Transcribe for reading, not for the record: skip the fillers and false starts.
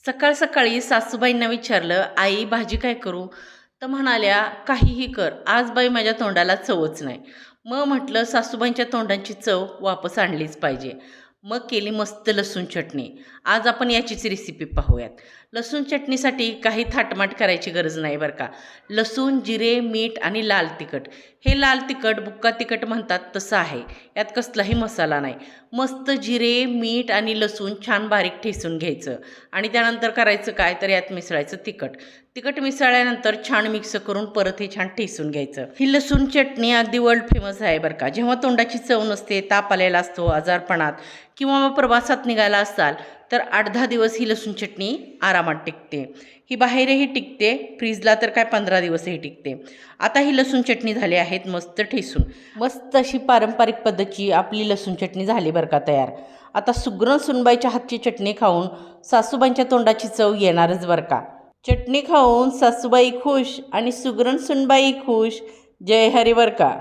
सकाळ सकाळी सासूबाईंना विचारलं, आई भाजी काय करू? तर म्हणाल्या, काहीही कर, आज बाई माझ्या तोंडाला चवच नाही. मग म्हटलं सासूबाईंच्या तोंडाची चव वापस आणलीच पाहिजे. मग केली मस्त लसूण चटणी. आज आपण याचीच रेसिपी पाहूयात. लसूण चटणीसाठी काही थाटमाट करायची गरज नाही बरं का. लसूण, जिरे, मीठ आणि लाल तिखट. हे लाल तिखट बुक्का तिखट म्हणतात तसं आहे. यात कसलाही मसाला नाही. मस्त जिरे, मीठ आणि लसूण छान बारीक ठेचून घ्यायचं आणि त्यानंतर करायचं काय तर यात मिसळायचं तिखट. तिखट मिसळल्यानंतर छान मिक्स करून परत हे छान ठेचून घ्यायचं. ही लसूण चटणी अगदी वर्ल्ड फेमस आहे बरं का. जेव्हा तोंडाची चव नसते, ताप आलेला असतो, आजारपणात किंवा मग प्रवासात निघाला असाल तर 8-10 दिवस ही लसूण चटणी आरामात टिकते. ही बाहेरही टिकते, फ्रीजला तर काय 15 दिवसही टिकते. आता ही लसूण चटणी झाली आहेत मस्त ठेसून. मस्त अशी पारंपरिक पद्धतीची आपली लसूण चटणी झाली बरं का तयार. आता सुगरण सुनबाईच्या हातची चटणी खाऊन सासूबाईंच्या तोंडाची चव येणारच बरं का. चटणी खाऊन सासूबाई खुश आणि सुगरण सुनबाई खुश. जय हरी बरं का.